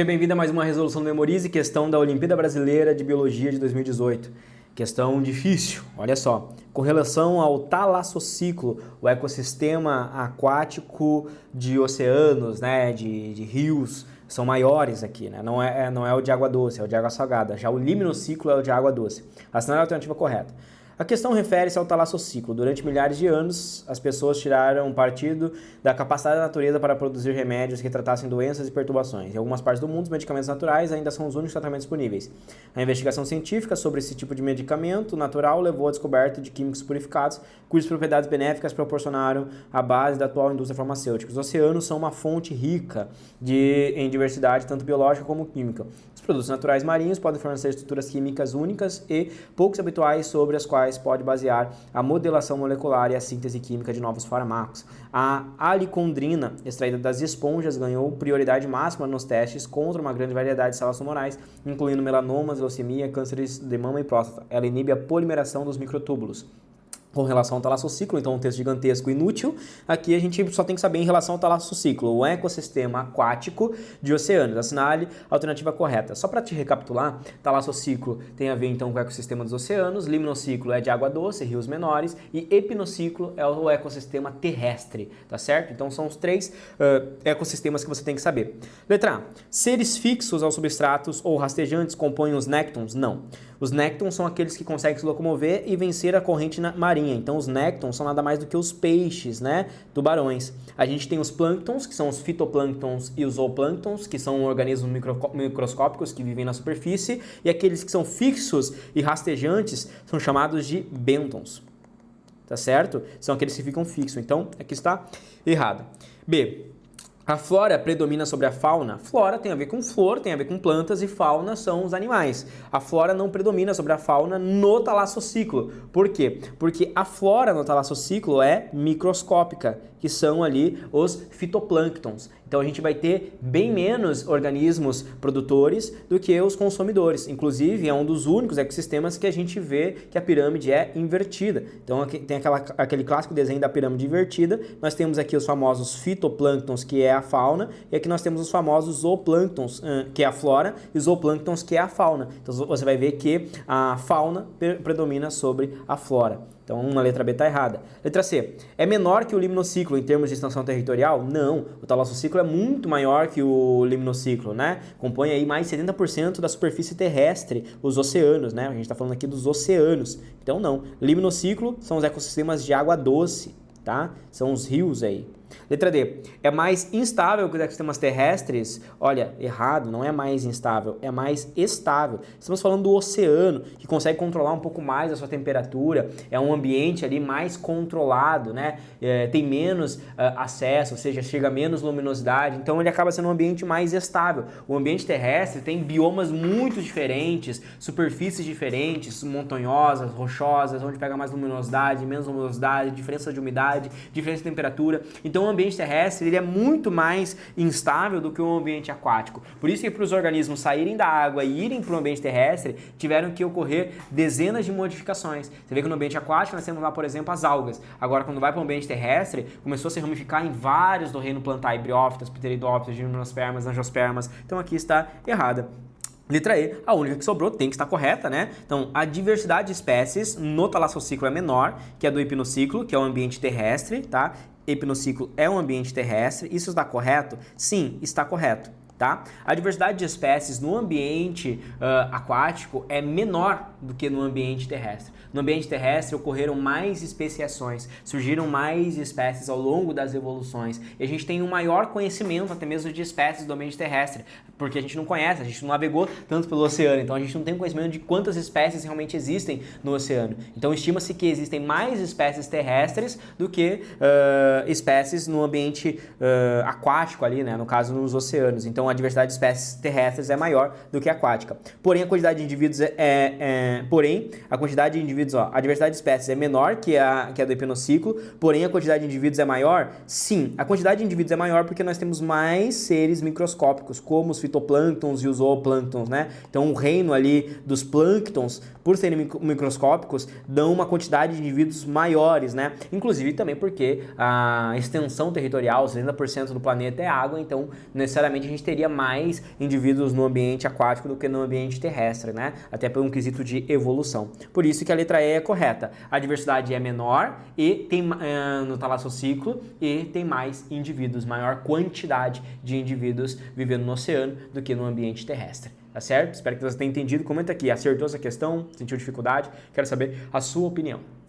Seja bem-vindo a mais uma resolução do Memorize, questão da Olimpíada Brasileira de Biologia de 2018. Questão difícil, olha só. Com relação ao talassociclo, o ecossistema aquático de oceanos, né, de rios, são maiores aqui, né? Não é o de água doce, é o de água salgada. Já o limnosciclo é o de água doce. Assinale a alternativa correta. A questão refere-se ao talassociclo. Durante milhares de anos, as pessoas tiraram partido da capacidade da natureza para produzir remédios que tratassem doenças e perturbações. Em algumas partes do mundo, os medicamentos naturais ainda são os únicos tratamentos disponíveis. A investigação científica sobre esse tipo de medicamento natural levou à descoberta de químicos purificados, cujas propriedades benéficas proporcionaram a base da atual indústria farmacêutica. Os oceanos são uma fonte rica em diversidade, tanto biológica como química. Os produtos naturais marinhos podem fornecer estruturas químicas únicas e poucos habituais sobre as quais pode basear a modelação molecular e a síntese química de novos fármacos. A alicondrina, extraída das esponjas, ganhou prioridade máxima nos testes contra uma grande variedade de células tumorais, incluindo melanomas, leucemia, cânceres de mama e próstata. Ela inibe a polimeração dos microtúbulos. Com relação ao talassociclo, então um texto gigantesco e inútil, aqui a gente só tem que saber em relação ao talassociclo, o ecossistema aquático de oceanos. Assinale a alternativa correta. Só para te recapitular, talassociclo tem a ver então com o ecossistema dos oceanos, limnosciclo é de água doce, rios menores, e epinociclo é o ecossistema terrestre, tá certo? Então são os três ecossistemas que você tem que saber. Letra A. Seres fixos aos substratos ou rastejantes compõem os néctons? Não. Os néctons são aqueles que conseguem se locomover e vencer a corrente marinha. Então os néctons são nada mais do que os peixes, né? Tubarões. A gente tem os plânctons, que são os fitoplânctons e os zooplânctons, que são organismos microscópicos que vivem na superfície, e aqueles que são fixos e rastejantes são chamados de bêntons. Tá certo? São aqueles que ficam fixos. Então, aqui está errado. B. A flora predomina sobre a fauna? Flora tem a ver com flor, tem a ver com plantas, e fauna são os animais. A flora não predomina sobre a fauna no talassociclo. Por quê? Porque a flora no talassociclo é microscópica, que são ali os fitoplânctons. Então a gente vai ter bem menos organismos produtores do que os consumidores. Inclusive é um dos únicos ecossistemas que a gente vê que a pirâmide é invertida. Então aqui tem aquele clássico desenho da pirâmide invertida. Nós temos aqui os famosos fitoplânctons, que é a fauna, e aqui nós temos os famosos zooplânctons, que é a flora, e os zooplânctons, que é a fauna. Então você vai ver que a fauna predomina sobre a flora. Então, uma letra B está errada. Letra C. É menor que o limnosciclo em termos de extensão territorial? Não. O talassociclo é muito maior que o limnosciclo, né? Compõe aí mais de 70% da superfície terrestre, os oceanos, né? A gente está falando aqui dos oceanos. Então, não. Limnosciclo são os ecossistemas de água doce, tá? São os rios aí. Letra D. É mais instável que os ecossistemas terrestres? Olha, errado, não é mais instável, é mais estável. Estamos falando do oceano, que consegue controlar um pouco mais a sua temperatura, é um ambiente ali mais controlado, né? Tem menos acesso, ou seja, chega a menos luminosidade, então ele acaba sendo um ambiente mais estável. O ambiente terrestre tem biomas muito diferentes, superfícies diferentes, montanhosas, rochosas, onde pega mais luminosidade, menos luminosidade, diferença de umidade, diferença de temperatura. Então o ambiente terrestre ele é muito mais instável do que o ambiente aquático. Por isso que para os organismos saírem da água e irem para o ambiente terrestre, tiveram que ocorrer dezenas de modificações. Você vê que no ambiente aquático nós temos lá, por exemplo, as algas. Agora, quando vai para o ambiente terrestre, começou a se ramificar em vários do reino plantar, briófitas, pteridófitas, gimnospermas, angiospermas. Então aqui está errada. Letra E, a única que sobrou tem que estar correta, né? Então, a diversidade de espécies no talassociclo é menor que a do epinociclo, que é o ambiente terrestre, tá? Epinociclo é um ambiente terrestre. Isso está correto? Sim, está correto. Tá? A diversidade de espécies no ambiente aquático é menor do que no ambiente terrestre. No ambiente terrestre ocorreram mais especiações, surgiram mais espécies ao longo das evoluções, e a gente tem um maior conhecimento até mesmo de espécies do ambiente terrestre, porque a gente não conhece, a gente não navegou tanto pelo oceano, então a gente não tem conhecimento de quantas espécies realmente existem no oceano. Então estima-se que existem mais espécies terrestres do que espécies no ambiente aquático ali, né? No caso nos oceanos. Então a diversidade de espécies terrestres é maior do que a aquática. Porém, a quantidade de indivíduos a diversidade de espécies é menor que a do epinociclo, porém a quantidade de indivíduos é maior? Sim, a quantidade de indivíduos é maior porque nós temos mais seres microscópicos, como os fitoplânctons e os zooplânctons, né? Então o reino ali dos plânctons, por serem microscópicos, dão uma quantidade de indivíduos maiores, né? Inclusive também porque a extensão territorial, 70% do planeta é água, então necessariamente a gente teria teria mais indivíduos no ambiente aquático do que no ambiente terrestre, né? Até por um quesito de evolução. Por isso que a letra E é correta. A diversidade é menor e tem no talassociclo e tem mais indivíduos, maior quantidade de indivíduos vivendo no oceano do que no ambiente terrestre. Tá certo? Espero que você tenha entendido. Comenta aqui, acertou essa questão? Sentiu dificuldade? Quero saber a sua opinião.